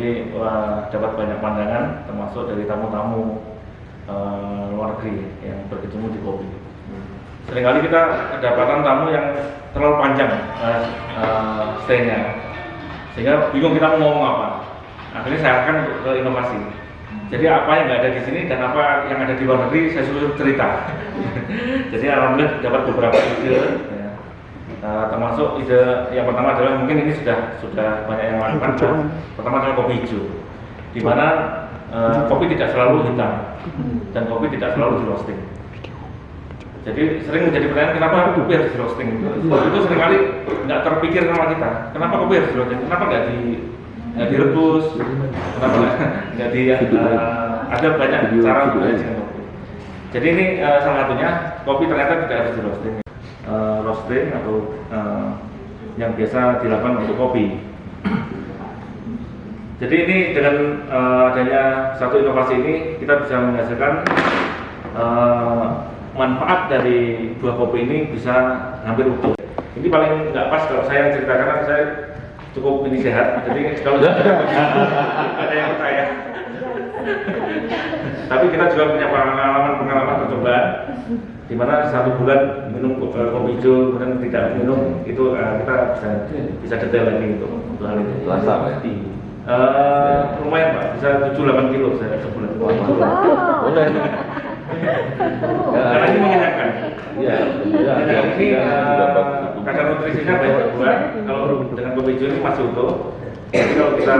Jadi dapat banyak pandangan, termasuk dari tamu-tamu luar negeri yang berkecimpung di kopi. Seringkali kita kedapatan tamu yang terlalu panjang stay-nya, sehingga bingung kita mau ngomong apa. Akhirnya saya akan ke inovasi. Jadi apa yang nggak ada di sini dan apa yang ada di luar negeri saya suruh cerita. Jadi alhamdulillah dapat beberapa ide. Ya. Termasuk ide yang pertama adalah mungkin ini sudah banyak yang lakukan. Pertama adalah kopi hijau, di mana kopi tidak selalu hitam dan kopi tidak selalu di roasting. Jadi sering menjadi pertanyaan kenapa kopi harus di roasting. Itu seringkali nggak terpikir sama kita. Kenapa kopi harus di roasting? Kenapa nggak direbus? Kenapa nggak ada banyak cara untuk menyajikan kopi. Jadi ini salah satunya, kopi ternyata tidak harus di roasting. Roasting atau yang biasa dilakukan untuk kopi. Jadi ini dengan adanya satu inovasi ini kita bisa menghasilkan manfaat dari buah kopi ini bisa hampir utuh. Ini paling nggak pas kalau saya cerita karena saya cukup ini sehat. Jadi kalau ada yang percaya. Tapi kita juga punya pengalaman percobaan di mana 1 bulan minum kopi hijau kemudian tidak minum itu kita bisa detail lagi untuk hal itu. Rasa Pak? Lumayan Pak, bisa 7-8 kilo saya sebulan. Boleh. Karena ini mengenyangkan. Iya. Ini kadar nutrisinya baik berbuah. Kalau dengan kopi hijau ini masih utuh. Jadi kalau kita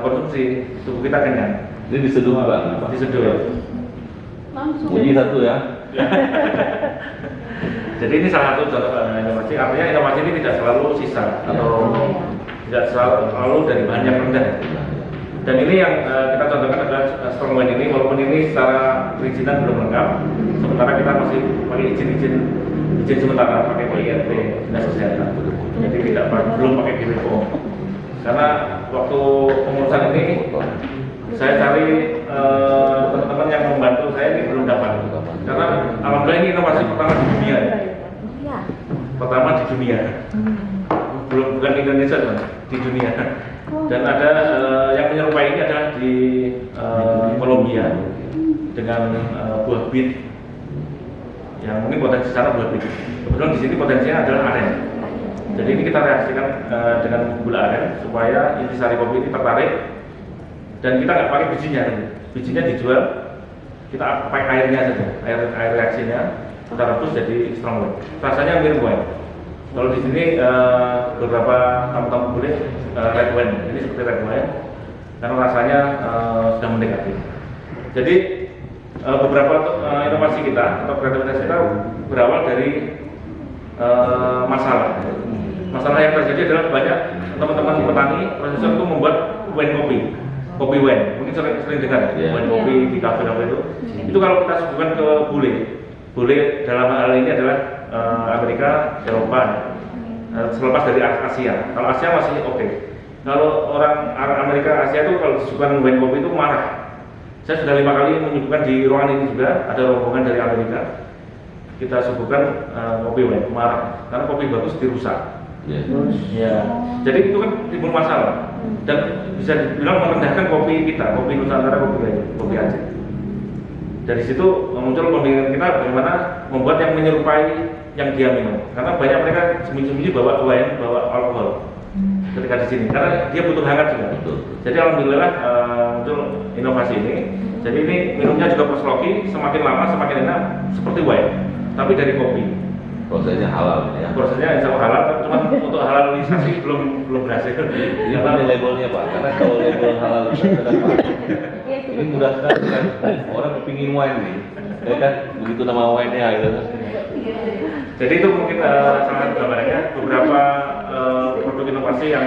konsumsi tubuh kita kenyang. Ini diseduh Pak? Diseduh ya. Bunyi satu ya. Jadi ini salah satu contoh inovasi. Artinya inovasi ini tidak selalu sisa atau tidak selalu dari bahan yang rendah. Dan ini yang kita contohkan adalah strong wine ini, walaupun ini secara perizinan belum lengkap. Sementara kita masih pakai izin sementara pakai PIRT Dinas Kesehatan. Jadi belum pakai BPOM. Karena waktu pengurusan ini saya cari teman-teman yang membantu saya ini belum dapat. Karena alhamdulillah ini inovasi pertama di dunia ya. Pertama di dunia. Bukan di Indonesia teman, di dunia. Dan ada yang menyerupai ini adalah di Kolombia dengan buah bit yang mungkin potensi sana buah bit. Kebetulan di sini potensinya adalah aren. Jadi ini kita reaksikan dengan gula aren supaya intisari kopi ini tertarik dan kita nggak pakai bijinya. Bijinya dijual, kita pakai airnya saja, air reaksinya kita rebus jadi strong wine. Rasanya mirip wine. Kalau di sini beberapa tamu-tamu boleh red wine, ini seperti red wine karena rasanya sudah mendekati. Jadi beberapa inovasi kita atau kreativitas kita berawal dari masalah. Masalah yang terjadi adalah banyak teman-teman petani produser itu membuat wine kopi wine. Mungkin sering dengar wine kopi di kafe-kafe itu. Itu kalau kita suguhkan ke bule dalam hal ini adalah Amerika, Eropa, selepas dari Asia. Kalau Asia masih oke. Kalau orang Amerika, Asia itu kalau disuguhkan wine kopi itu marah. Saya sudah 5 kali menyuguhkan di ruangan ini juga ada rombongan dari Amerika. Kita suguhkan kopi wine, marah karena kopi bagus dirusak. Ya. Jadi itu kan timbul masalah dan bisa dibilang merendahkan kopi kita, kopi Nusantara, kopi Aceh. Dari situ muncul pemikiran kita bagaimana membuat yang menyerupai yang dia minum. Karena banyak mereka sembunyi-sembunyi bawa wine, bawa alkohol ketika di sini. Karena dia butuh hangat juga. Jadi alhamdulillah muncul inovasi ini. Jadi ini minumnya juga persloki, semakin lama semakin enak seperti wine, tapi dari kopi. Prosesnya halal ya. Prosesnya insya Allah halal, cuma untuk halalisasi belum berhasil. Ini apa labelnya Pak? Karena kalau label halal itu kan Pak. Ini mudah sekali kan. Orang kepingin wine nih, ya kan? Begitu nama wine-nya gitu. Jadi itu mungkin sangat gambarannya beberapa produk inovasi yang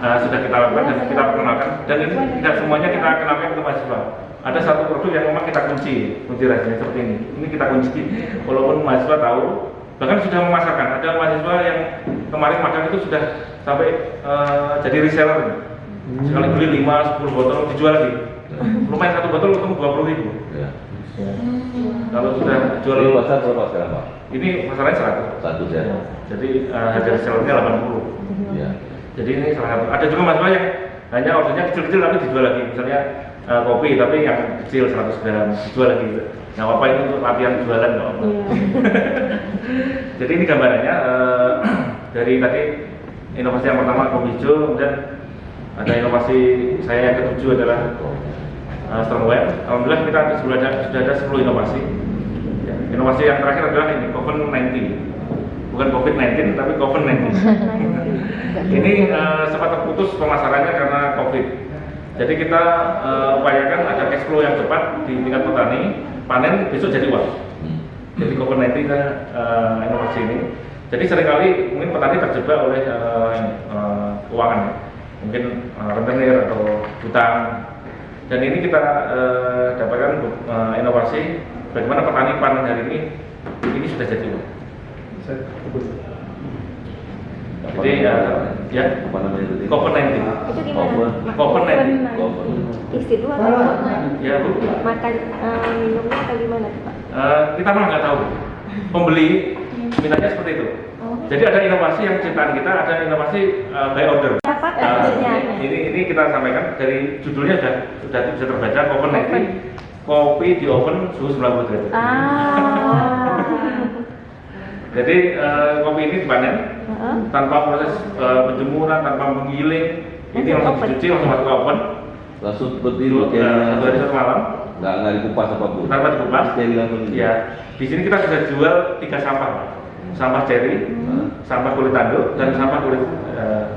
sudah kita lakukan dan kita perkenalkan. Dan ini tidak semuanya kita kenalkan ke mahasiswa. Ada satu produk yang memang kita kunci rahasianya seperti ini. Ini kita kunci, walaupun mahasiswa tahu, bahkan sudah memasarkan. Ada mahasiswa yang kemarin magang itu sudah sampai jadi reseller. Sekali beli 5-10 botol dijual lagi. Lumayan satu botol untung 20.000. Ya. Kalau sudah jual ini pasar berapa sekarang Pak? Ini masalahnya 100 ya. Jadi harga resellernya 80. Ya. Jadi ini salah satu. Ada juga mahasiswa yang Hanya ordernya kecil-kecil tapi dijual lagi. Misalnya kopi tapi yang kecil 100 gram dijual lagi gitu. Nah, apa ini untuk latihan jualan kok? Jadi ini gambarannya dari tadi inovasi yang pertama kopi hijau, kemudian ada inovasi saya yang ketujuh adalah Strongwear. Alhamdulillah kita sudah ada 10 inovasi. Ya, inovasi yang terakhir adalah ini COVID-19, bukan COVID-19 tapi COVID-19. Ini sempat terputus pemasarannya karena COVID. Jadi kita upayakan ada cash flow yang cepat di tingkat petani, panen besok jadi uang. Jadi COVID-19 inovasi ini. Jadi seringkali mungkin petani terjebak oleh keuangan, mungkin rentenir atau hutang. Dan ini kita dapatkan inovasi bagaimana petani panen hari ini sudah jadi uang. Jadi ya apa namanya itu? COVID-19. Itu gimana? COVID-19. Isi dua atau Ya Bu. makan minumnya atau gimana tuh Pak? Kita malah nggak tahu. Pembeli mintanya seperti itu. Jadi ada inovasi yang ciptaan kita, ada inovasi by order. Apa maksudnya? Ini kita sampaikan dari judulnya sudah bisa terbaca COVID-19. Kopi di oven suhu 90 derajat. Jadi kopi ini dipanen tanpa proses penjemuran, tanpa menggiling. Ini langsung dicuci, langsung masuk ke oven. Langsung seperti itu Satu hari satu malam. nggak dikupas apapun. Tanpa dikupas. Steril langsung. Ya, di sini kita sudah jual 3 sampah. Sampah cherry, sampah kulit tanduk, dan sampah kulit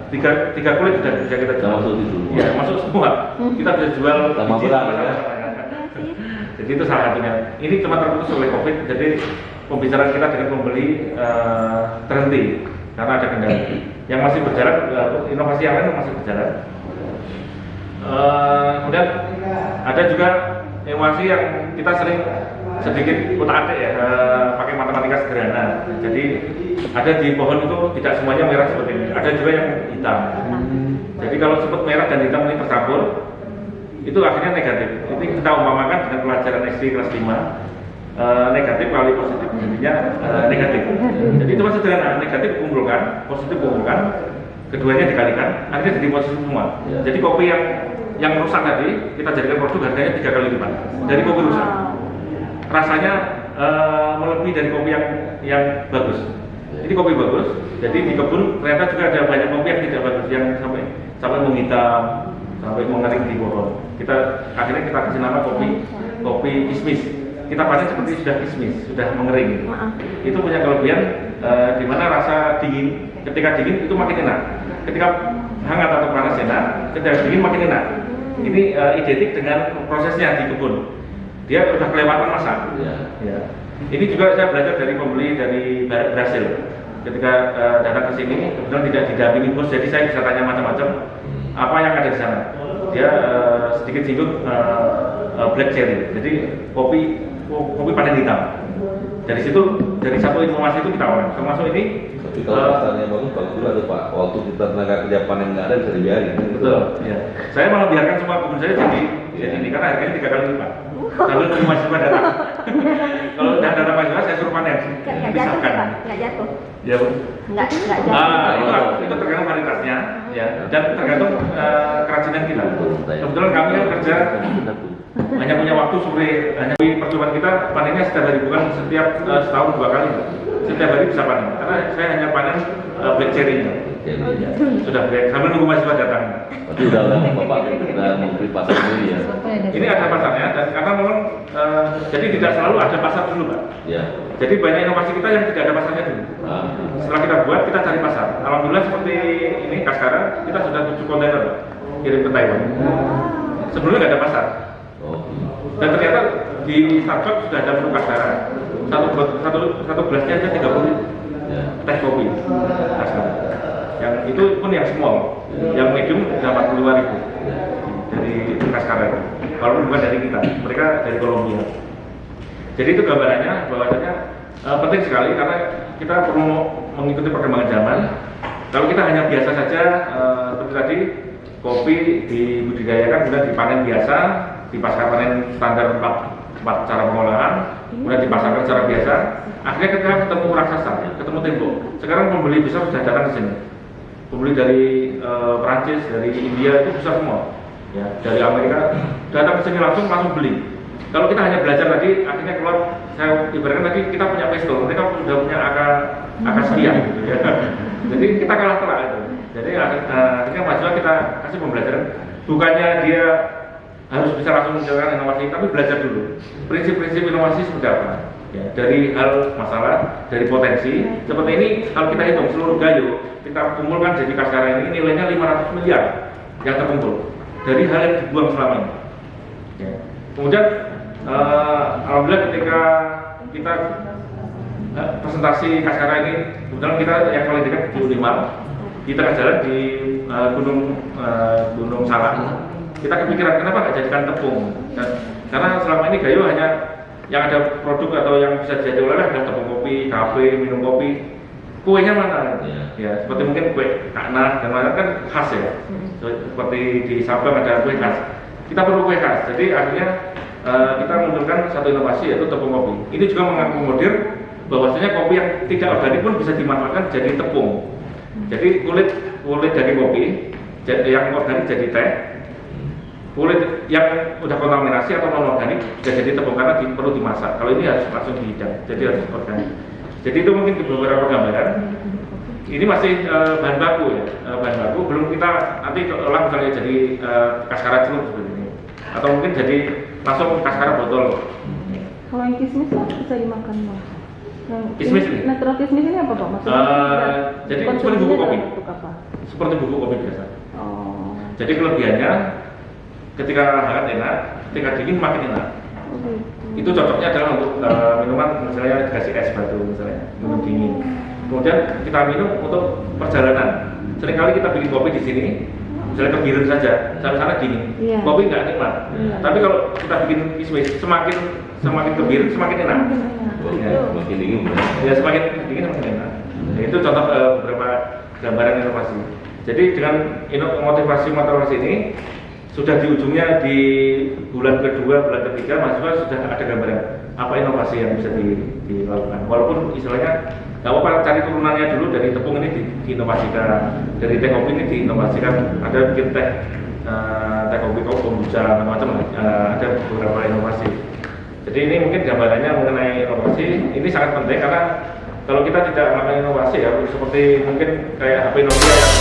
tiga kulit sudah bisa kita jual. Masuk itu. Ya, masuk semua. Kita bisa jual Sama biji, berat, sama ya. sama. Jadi itu salah satunya. Ini cuma terputus oleh COVID. Jadi pembicaraan kita dengan pembeli terhenti karena ada kendala. Yang masih berjalan, inovasi yang lain masih berjalan. Kemudian ada juga inovasi yang kita sering sedikit utak-atik ya, pakai matematika sederhana. Jadi ada di pohon itu tidak semuanya merah seperti ini, ada juga yang hitam. Jadi kalau sempat merah dan hitam ini tercampur, itu akhirnya negatif. Itu kita umpamakan dengan pelajaran SD kelas 5, negatif kali positif jadinya negatif. Jadi itu sederhana, negatif kumpulkan, positif kumpulkan, keduanya dikalikan, akhirnya jadi positif semua. Jadi kopi yang rusak tadi kita jadikan produk harganya 3 kali lipat dari kopi rusak. Rasanya melebihi dari kopi yang bagus. Jadi kopi bagus. Jadi di kebun ternyata juga ada banyak kopi yang tidak bagus, yang sampai menghitam, sampai mengering di pohon. Akhirnya kita kasih nama kopi kismis. Kita panen seperti sudah kismis, sudah mengering. Itu punya kelebihan di mana rasa dingin, ketika dingin itu makin enak. Ketika hangat atau panas enak, ketika dingin makin enak. Ini identik dengan prosesnya di kebun. Dia sudah kelewatan masa. Ya. Ini juga saya belajar dari pembeli dari Brasil. Ketika datang ke sini, kebetulan tidak didampingi bos, jadi saya bisa tanya macam-macam apa yang ada di sana. Dia sedikit singgung black cherry. Jadi kopi panen hitam. Dari situ, dari satu informasi itu kita olah. Termasuk ini. Tapi kalau pasarnya bagus juga tuh Pak. Waktu kita tenaga kerja panen nggak ada bisa dibiarin. Betul. Ya. Saya malah biarkan semua kebun saya jadi ini karena harganya 3 kali lipat. Sambil nunggu mahasiswa datang. Kalau udah datang mahasiswa saya suruh panen. Nggak jatuh Pak? Nggak jatuh? Ya Bu. Nggak jatuh. Itu tergantung varietasnya, ya, dan tergantung kerajinan kita. Kebetulan kami yang kerja hanya punya waktu sore, hanya percobaan kita panennya setiap hari, bukan setiap setahun 2 kali. Setiap hari bisa panen, karena saya hanya panen black cherry-nya. Sudah black, sambil nunggu mahasiswa datang. Tapi udah Bapak udah memberi pasar sendiri ya. Ini ada pasarnya, dan karena memang jadi tidak selalu ada pasar dulu Pak. Ya. Jadi banyak inovasi kita yang tidak ada pasarnya dulu. Setelah kita buat, kita cari pasar. Alhamdulillah seperti ini Kaskara, kita sudah 7 kontainer kirim ke Taiwan. Sebelumnya nggak ada pasar. Dan ternyata di Starbucks sudah ada menu Kaskara. Satu gelasnya aja 30 teh kopi Kaskara. Yang itu pun yang small, yang medium sudah 45.000 dari Kaskara itu. Walaupun bukan dari kita, mereka dari Kolombia. Jadi itu gambarannya bahwasanya penting sekali karena kita perlu mengikuti perkembangan zaman. Kalau kita hanya biasa saja, seperti tadi kopi dibudidayakan kemudian dipanen biasa, dipasarkan panen standar 4 cara pengolahan, kemudian dipasarkan secara biasa. Akhirnya kita ketemu raksasa, ketemu tembok. Sekarang pembeli besar sudah datang ke sini. pembeli dari Perancis, dari India itu besar semua. Ya, dari Amerika datang ke sini langsung beli. Kalau kita hanya belajar tadi, akhirnya keluar, saya ibaratkan tadi kita punya pistol, mereka sudah punya AK sekian gitu ya. Jadi kita kalah telak itu. Jadi akhirnya mahasiswa kita kasih pembelajaran, bukannya dia harus bisa langsung menjalankan inovasi, tapi belajar dulu prinsip-prinsip inovasi seperti apa. Ya, dari hal masalah, dari potensi, seperti ini kalau kita hitung seluruh Gayo, kita kumpulkan jadi Kaskara ini nilainya 500 miliar yang terkumpul dari hal yang dibuang selama ini. Ya. Kemudian alhamdulillah ketika kita presentasi Kaskara ini, kebetulan kita yang paling dekat di Unimar, di tengah jalan di Gunung Salak, kita kepikiran kenapa nggak jadikan tepung. Karena selama ini Gayo hanya yang ada produk atau yang bisa jadi oleh-oleh ada tepung kopi, kafe, minum kopi. Kuenya mana? Ya, seperti mungkin kue kaknah dan lain-lain kan khas ya. Seperti di Sabang ada kue khas. Kita perlu kue khas. Jadi akhirnya kita munculkan satu inovasi yaitu tepung kopi. Ini juga mengakomodir bahwasanya kopi yang tidak organik pun bisa dimanfaatkan jadi tepung. Jadi kulit dari kopi yang organik jadi teh. Kulit yang udah kontaminasi atau non organik bisa jadi tepung karena perlu dimasak. Kalau ini harus langsung dihidang, jadi harus organik. Jadi itu mungkin beberapa gambaran. Ini masih bahan baku ya, bahan baku belum kita nanti olah misalnya jadi Kaskara celup seperti ini, atau mungkin jadi langsung Kaskara botol. Kalau yang kismis Pak bisa dimakan Pak? Kismis ini? Natural kismis ini apa Pak? Maksudnya jadi seperti bubuk kopi. Apa? Seperti bubuk kopi biasa. Oh. Jadi kelebihannya ketika hangat enak, ketika dingin makin enak. Itu cocoknya adalah untuk minuman misalnya dikasih es batu misalnya, minum dingin. Kemudian kita minum untuk perjalanan. Seringkali kita bikin kopi di sini, misalnya kebiren saja, sampai sana dingin. Yeah. Kopi nggak nikmat. Yeah. Tapi kalau kita bikin kismis, semakin kebiren semakin enak. Semakin dingin Ya semakin dingin semakin enak. Nah, itu contoh beberapa gambaran inovasi. Jadi dengan motivasi ini sudah di ujungnya di bulan kedua, bulan ketiga mahasiswa sudah ada gambaran apa inovasi yang bisa dilakukan. Walaupun istilahnya nggak apa-apa cari turunannya dulu dari tepung ini diinovasikan, dari teh kopi ini diinovasikan, ada bikin teh kopi kombucha macam-macam, ada beberapa inovasi. Jadi ini mungkin gambarannya mengenai inovasi. Ini sangat penting karena kalau kita tidak melakukan inovasi ya seperti mungkin kayak HP Nokia yang